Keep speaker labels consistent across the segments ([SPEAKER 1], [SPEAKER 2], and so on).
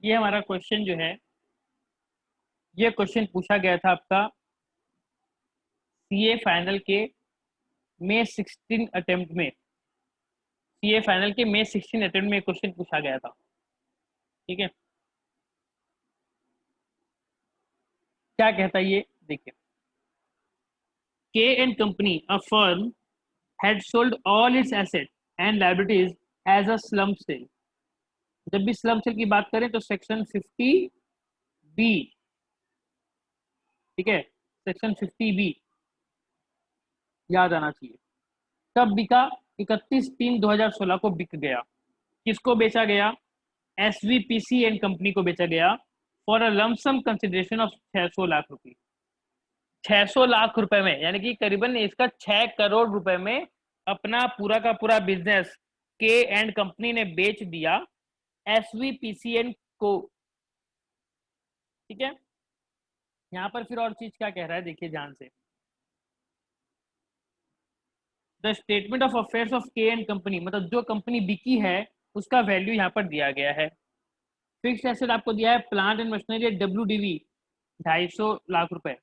[SPEAKER 1] ये हमारा क्वेश्चन जो है, ये क्वेश्चन पूछा गया था आपका सीए फाइनल के May 16 अटेम्प्ट में। सीए फाइनल के May 16 अटेम्प्ट में क्वेश्चन पूछा गया था। ठीक है, क्या कहता है ये देखिए। के and company a firm had sold all its assets and liabilities as a slump sale। जब भी स्लम सेल की बात करें तो सेक्शन 50 बी, ठीक है, सेक्शन 50 बी याद आना चाहिए। कब बिका? 31/3/2016 को बिक गया। किसको बेचा गया? एसवीपीसी एंड कंपनी को बेचा गया for a lump sum consideration of 600 lakh रुपए। 600 लाख रुपए में, यानी कि करीबन इसका 6 करोड़ रुपए में अपना पूरा का पूरा बिजनेस के एंड कंपनी ने बेच दिया एसवीपीसीएन को। ठीक है, यहां पर फिर और चीज क्या कह रहा है देखिए ध्यान से। The statement of affairs of के एंड कंपनी, मतलब जो कंपनी बिकी है उसका वैल्यू यहाँ पर दिया गया है। फिक्स एसेट आपको दिया है plant and machinery WDV 250 lakh रुपए।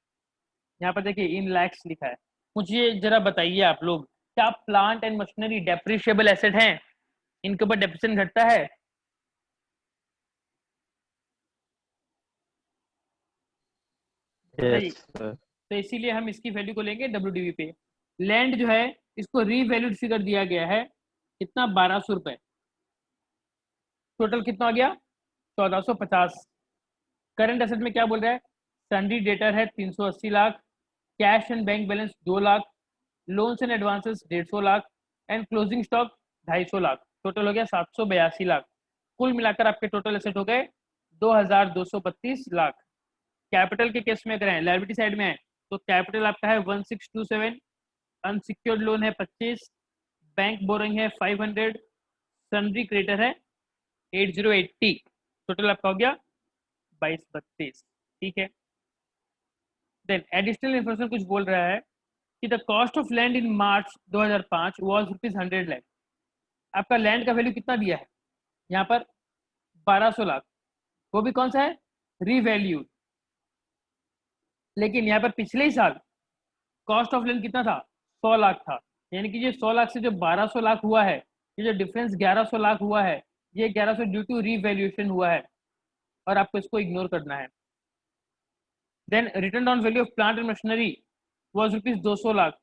[SPEAKER 1] यहाँ पर देखिए इन लैक्स लिखा है। मुझे जरा बताइए आप लोग, क्या plant and machinery depreciable asset हैं? इनके ऊपर डेप्रिसिएशन घटता है?
[SPEAKER 2] यस
[SPEAKER 1] नहीं,
[SPEAKER 2] सर।
[SPEAKER 1] तो इसीलिए हम इसकी वैल्यू को लेंगे डब्ल्यूडीवी पे। लैंड जो है इसको रीवैल्यूड फिगर दिया गया है कितना? 1200 रुपए। टोटल कितना आ गया? 1450। करंट एसेट में क्या बोल रहा है? सन्डी डेटर है 380 lakh, cash and bank balance 2 lakh, loans and advances 150 lakh and closing stock 250 lakh. Total हो गया 782 लाख। कुल मिलाकर आपके टोटल एसेट हो गए 2232 लाख। कैपिटल के केस में अगर है लायबिलिटी साइड में है तो कैपिटल आपका है 1627, अनसिक्योर्ड लोन है 25, बैंक बोरिंग है 500, सन्ड्री क्रेडिटर है 8080। टोटल आपका हो गया 2232। ठीक है, देन एडिशनल इन्फॉर्मेशन कुछ बोल रहा है कि the cost of land in March 2005 was ₹100 lakh. आपका लैंड का वैल्यू कितना दिया है यहाँ पर? 1200 लाख। वो भी कौन सा है? रीवैल्यूड। लेकिन यहाँ पर पिछले ही साल कॉस्ट ऑफ लैंड कितना था? 100 लाख था। यानी कि ये 100 लाख से जो 1200 लाख हुआ है, ये जो डिफरेंस 1100 लाख हुआ है, ये 1100 ड्यू टू रीवैल्यूएशन हुआ है और आपको इसको इग्नोर करना है। Then return on value of plant and machinery was ₹200 lakh.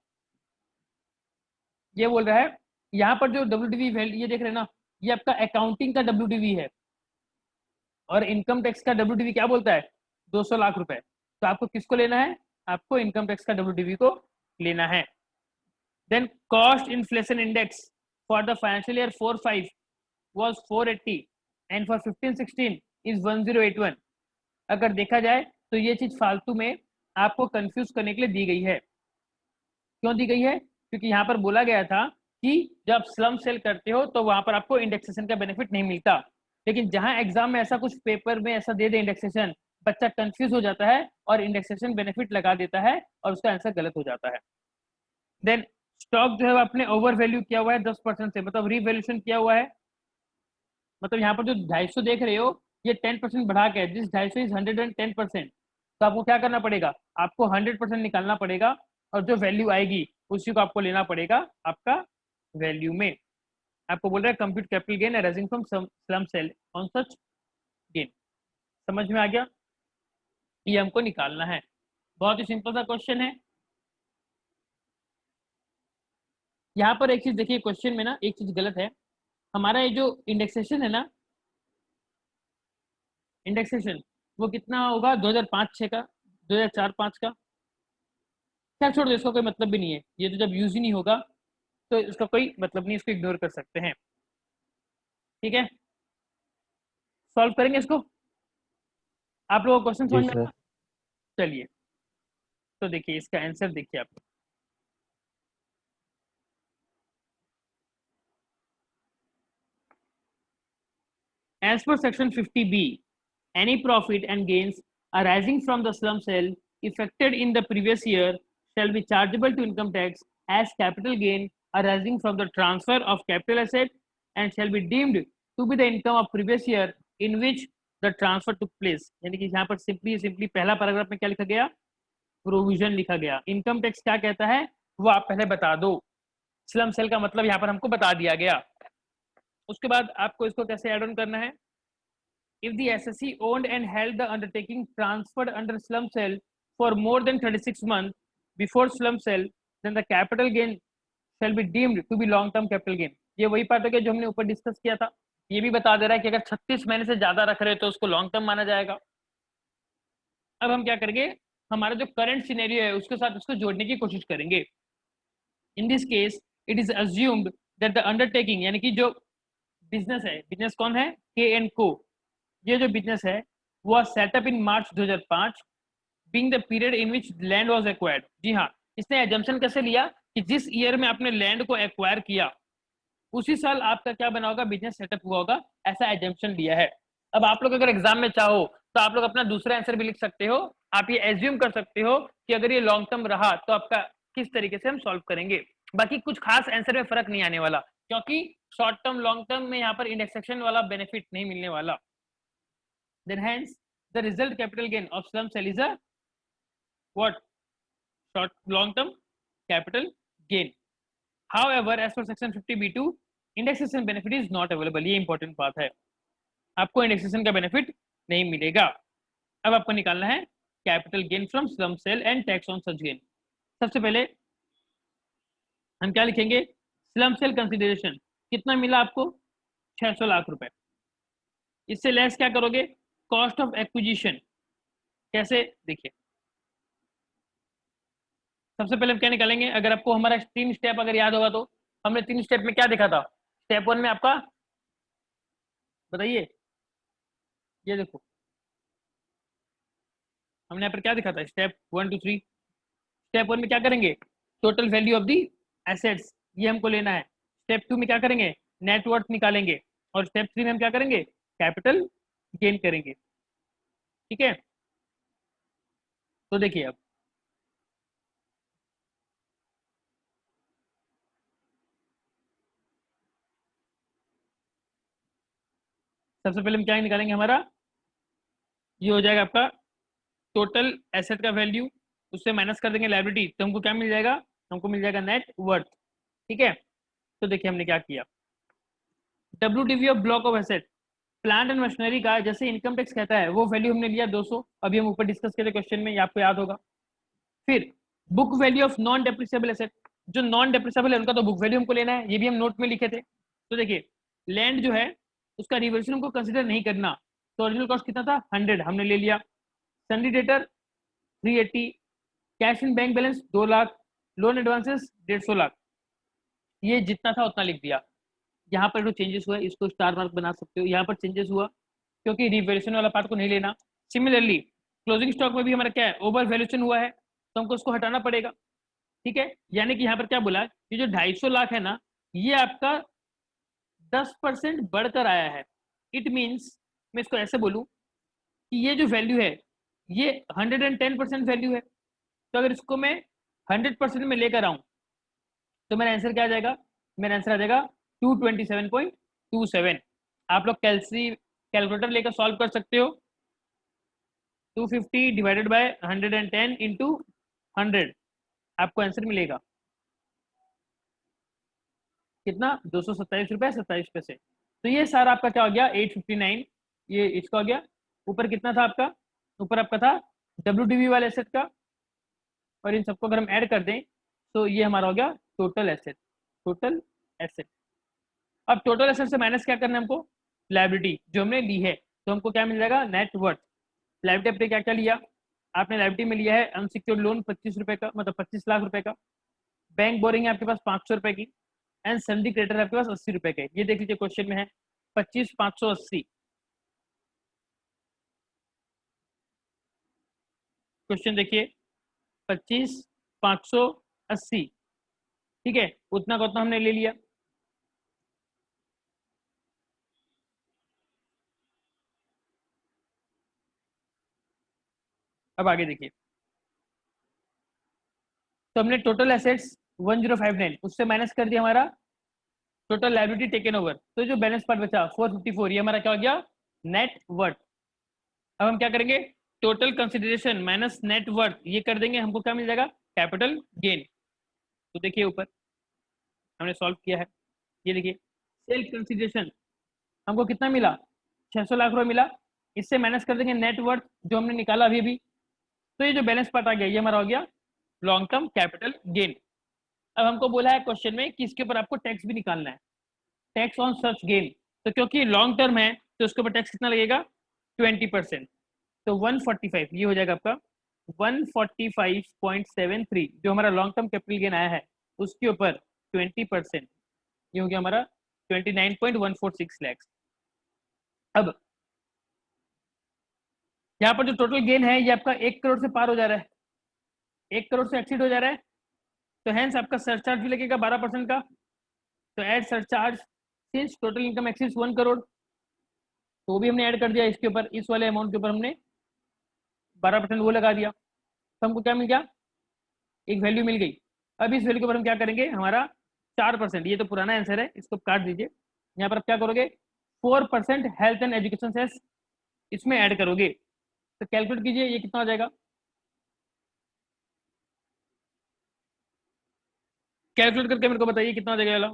[SPEAKER 1] ये बोल रहा है यहाँ पर जो डब्ल्यूडीवी वैल्यू ये देख रहे हैं ना, ये आपका अकाउंटिंग का डब्ल्यूडीवी है और इनकम टैक्स का डब्ल्यूडीवी क्या बोलता है? 200 लाख रुपए। तो आपको किसको लेना है? आपको इनकम टैक्स का डब्ल्यूडीवी को लेना है। Then cost inflation index for the financial year 4-5 was 480 and for 15-16 is 1081। अगर देखा जाए तो ये चीज फालतू में आपको कंफ्यूज करने के लिए दी गई है। क्यों दी गई है? क्योंकि यहाँ पर बोला गया था कि जब स्लम सेल करते हो तो वहां पर आपको इंडेक्सेशन का बेनिफिट नहीं मिलता। लेकिन जहां एग्जाम में ऐसा कुछ पेपर में ऐसा दे दे इंडेक्सेशन, बच्चा कंफ्यूज हो जाता है और इंडेक्सेशन बेनिफिट लगा देता है और उसका आंसर गलत हो जाता है। देन स्टॉक जो है आपने ओवर वैल्यू किया हुआ है 10% से, मतलब रीवैल्यूएशन किया हुआ है। मतलब यहाँ पर जो 250 देख रहे हो ये 10% बढ़ा के, दिस 250 इज 110%। तो आपको क्या करना पड़ेगा? आपको 100% निकालना पड़ेगा और जो वैल्यू आएगी उसी को आपको लेना पड़ेगा आपका वैल्यू में। आपको बोल रहा है compute capital gain arising from slump sale on such gain. समझ में आ गया? ये हमको निकालना है। बहुत ही सिंपल सा क्वेश्चन है। यहाँ पर एक चीज देखिए, क्वेश्चन में ना एक चीज गलत है। हमारा ये जो इंडेक्सेशन है ना, इंडेक्सेशन वो कितना होगा? 2005-6 का, 2004-5 का। क्या छोड़ दो, इसका कोई मतलब भी नहीं है। ये तो जब यूज ही नहीं होगा तो इसका कोई मतलब नहीं, इसको इग्नोर कर सकते हैं। ठीक है, सॉल्व करेंगे इसको। आप लोगों को क्वेश्चन
[SPEAKER 2] जी
[SPEAKER 1] समझ में
[SPEAKER 2] सर।
[SPEAKER 1] आया? चलिए, तो देखिए इसका आंसर देखिए आप। As per section 50B, any profit and gains arising from the slum sale effected in the previous year shall be chargeable to income tax as capital gain arising from the transfer of capital asset and shall be deemed to be the income of previous year in which the transfer to place, यानी कि यहाँ पर simply पहला paragraph में क्या लिखा गया, provision लिखा गया। इनकम टैक्स क्या कहता है वो आप पहले बता दो, स्लम सेल का मतलब यहाँ पर हमको बता दिया गया। उसके बाद आपको इसको कैसे ऐड ऑन करना है, if the SSE owned and held the undertaking transferred under slum cell for more than 36 months before slum cell, then the capital gain shall be deemed to be long term capital gain। ये वही part हो गया जो हमने ऊपर discuss किया था। ये भी बता दे रहा है कि अगर 36 महीने से ज्यादा रख रहे हो तो उसको लॉन्ग टर्म माना जाएगा। अब हम क्या करेंगे, हमारा जो करंट सिनेरियो है उसके साथ उसको जोड़ने की कोशिश करेंगे। In this case it is assumed that the undertaking, यानी कि जो बिजनेस है, बिजनेस कौन है, के एंड को, ये जो बिजनेस है वो setup in March 2005 being the period in which land was acquired. जी हाँ, इसने एजम्पशन कैसे लिया कि जिस ईयर में आपने लैंड को एक्वायर किया उसी साल आपका क्या बना होगा, बिजनेस सेटअप हुआ होगा, ऐसा एजम्पशन लिया है। अब आप लोग अगर एग्जाम में चाहो तो आप लोग अपना दूसरा आंसर भी लिख सकते हो। आप ये एज्यूम कर सकते हो कि अगर ये लॉन्ग टर्म रहा तो आपका किस तरीके से हम सॉल्व करेंगे। बाकी कुछ खास आंसर में फर्क नहीं आने वाला, क्योंकि शॉर्ट टर्म लॉन्ग टर्म में यहाँ पर इंडेक्सेशन वाला बेनिफिट नहीं मिलने वाला। Then hence the result capital gain of slum cell is a what, short long term capital gain. However, as per section 50b2 indexation benefit is not available। ये important बात है, आपको indexation का benefit नहीं मिलेगा। अब आपको निकालना है capital gain from slum cell and tax on such gain। सबसे पहले हम क्या लिखेंगे, slum cell consideration कितना मिला आपको, 600 लाख रुपए। इससे लेस क्या करोगे, कॉस्ट ऑफ एक्विजिशन। कैसे, देखिए सबसे पहले हम क्या निकालेंगे, अगर आपको हमारा 3 स्टेप अगर याद होगा तो हमने 3 स्टेप में क्या देखा था। स्टेप 1 में आपका बताइए, ये देखो हमने यहाँ पर क्या देखा था, स्टेप 1 2 3। स्टेप 1 में क्या करेंगे, total value of the assets ये हमको लेना है। स्टेप 2 में क्या करेंगे, नेटवर्थ निकालेंगे। और स्टेप 3 में हम क्या करेंगे, कैपिटल गेन करेंगे। ठीक है, तो देखिए अब सबसे पहले हम क्या निकालेंगे, हमारा ये हो जाएगा आपका टोटल एसेट का वैल्यू, उससे माइनस कर देंगे लायबिलिटी, तो हमको क्या मिल जाएगा, हमको मिल जाएगा नेट वर्थ। ठीक है, तो देखिए हमने क्या किया, WDV of block of asset, plant and machinery का जैसे इनकम टैक्स कहता है वो वैल्यू हमने लिया 200, अभी हम ऊपर डिस्कस किए थे क्वेश्चन में, ये आपको याद होगा। फिर book value of non depreciable asset, जो नॉन डेप्रिसिएबल है उनका तो बुक वैल्यू हमको लेना है, ये भी हम नोट में लिखे थे। तो देखिए लैंड जो है उसका रिवैल्यूएशन हमको कंसीडर नहीं करना, तो ओरिजिनल कॉस्ट कितना था 100 हमने ले लिया। सन्डी debtor 380, cash in bank balance 2 lakh, loan advances 150 lakh, ये जितना था उतना लिख दिया। यहाँ पर जो चेंजेस हुआ इसको स्टार मार्क बना सकते हो, यहाँ पर चेंजेस हुआ क्योंकि रिवैल्यूएशन वाला पार्ट को नहीं लेना। सिमिलरली क्लोजिंग स्टॉक में भी हमारा क्या है, ओवर वैल्यूएशन हुआ है तो हमको उसको हटाना पड़ेगा। ठीक है, यानी कि यहाँ पर क्या बोला, ये जो 250 लाख है ना, ये आपका 10% बढ़कर आया है। इट मीन्स मैं इसको ऐसे बोलूं कि ये जो वैल्यू है ये 110% वैल्यू है, तो अगर इसको मैं 100% में लेकर आऊं तो मेरा आंसर क्या आ जाएगा, मेरा आंसर आ जाएगा 227.27। आप लोग कैलकुलेटर लेकर सॉल्व कर सकते हो। 250 डिवाइडेड बाय 110 इंटू 100 आपको आंसर मिलेगा कितना, 227 रुपये 27 पैसे। तो ये सारा आपका क्या हो गया 859, ये इसका हो गया। ऊपर कितना था आपका, ऊपर आपका था WDV वाले एसेट का, और इन सबको अगर हम ऐड कर दें तो ये हमारा हो गया टोटल एसेट, टोटल एसेट। अब टोटल एसेट से माइनस क्या करना है हमको, लायबिलिटी जो हमने ली है, तो हमको क्या मिल जाएगा, नेट वर्थ। लायबिलिटी आपने क्या क्या लिया, आपने लायबिलिटी में लिया है अनसिक्योर्ड लोन 25 रुपए का, मतलब 25 लाख रुपए का। बैंक बोरिंग है आपके पास 500 रुपए की, एंड सन्डी क्रेडिटर आपके पास 80 रुपए के। ये देख लीजिए क्वेश्चन में है 25 580, क्वेश्चन देखिए 25 580। ठीक है, उतना का उतना हमने ले लिया। अब आगे देखिए, तो हमने टोटल एसेट्स 1059 उससे माइनस कर दिया हमारा टोटल लायबिलिटी टेकन ओवर, तो जो बैलेंस पार्ट बचा 454, ये हमारा क्या हो गया, नेट वर्थ। अब हम क्या करेंगे, total consideration minus net worth ये कर देंगे, हमको क्या मिल जाएगा, कैपिटल गेन। तो देखिए ऊपर हमने सॉल्व किया है, ये देखिए सेल कंसिडरेशन हमको कितना मिला, 600 लाख रुपए मिला। इससे माइनस कर देंगे नेट वर्थ जो हमने निकाला अभी अभी, तो ये जो बैलेंस पार्ट आ गया ये हमारा हो गया लॉन्ग टर्म कैपिटल गेन। अब हमको बोला है क्वेश्चन में कि इसके ऊपर आपको टैक्स भी निकालना है, टैक्स ऑन सच गेन। तो क्योंकि लॉन्ग टर्म है तो उसके ऊपर टैक्स कितना लगेगा, 20%। तो 145 ये हो जाएगा आपका 145.73 जो हमारा लॉन्ग टर्म कैपिटल गेन आया है उसके ऊपर 20%, ये हो गया हमारा 29.146 लैक्स। अब यहाँ पर जो टोटल गेन है ये आपका 1 करोड़ से पार हो जा रहा है, 1 करोड़ से एक्सीड हो जा रहा है, तो हैंस आपका सरचार्ज भी लगेगा 12% का। तो add surcharge since total income exceeds 1 crore, तो भी हमने ऐड कर दिया इसके ऊपर, इस वाले अमाउंट के ऊपर हमने 12% वो लगा दिया, तो हमको क्या मिल गया, एक वैल्यू मिल गई। अब इस वैल्यू के ऊपर हम क्या करेंगे, हमारा 4%, ये तो पुराना आंसर है इसको काट दीजिए, यहाँ पर आप क्या करोगे 4% हेल्थ एंड एजुकेशन सेस इसमें ऐड करोगे, तो कैलकुलेट कीजिए ये कितना हो जाएगा, कैलकुलेट करके मेरे को बताइए कितना हो जाएगा वाला।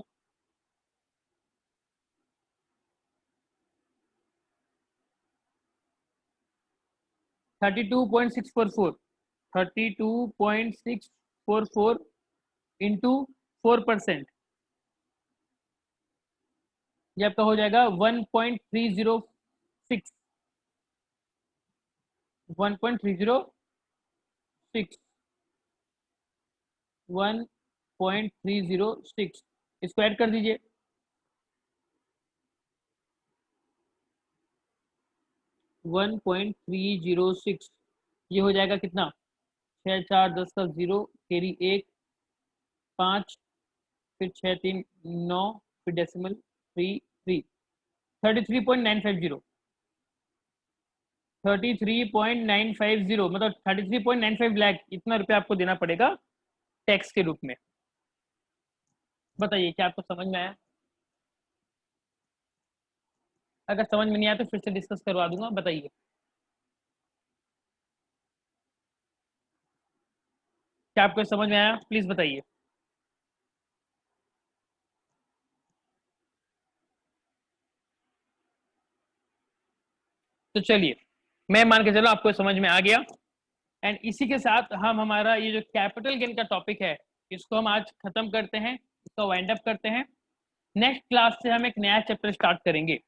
[SPEAKER 1] 32.644, 32.644 इंटू 4%, ये आपका हो जाएगा 1.306, 1.306, 1.306, इसको ऐड कर दीजिए, 1.306, ये हो जाएगा कितना, 6 4 10 का 0 कैरी 1 5 फिर 6 3 9 फिर डेसिमल 3 3, 33.950, 33.950 मतलब 33.95 लाख इतना रुपया आपको देना पड़ेगा टैक्स के रूप में। बताइए क्या आपको समझ में आया, अगर समझ में नहीं आया तो फिर से डिस्कस करवा दूंगा, बताइए क्या आपको समझ में आया, प्लीज बताइए। तो चलिए मैं मान के चलो आपको समझ में आ गया, एंड इसी के साथ हम हमारा ये जो कैपिटल गेन का टॉपिक है इसको हम आज खत्म करते हैं, इसको वाइंड अप करते हैं। नेक्स्ट क्लास से हम एक नया चैप्टर स्टार्ट करेंगे,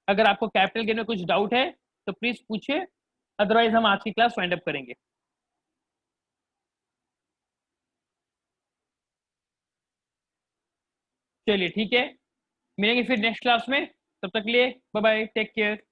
[SPEAKER 1] अगर आपको कैपिटल गेन में कुछ डाउट है तो प्लीज पूछिए, अदरवाइज हम आज की क्लास वाइंड अप करेंगे। चलिए ठीक है, मिलेंगे फिर नेक्स्ट क्लास में, तब तक के लिए बाय बाय, टेक केयर।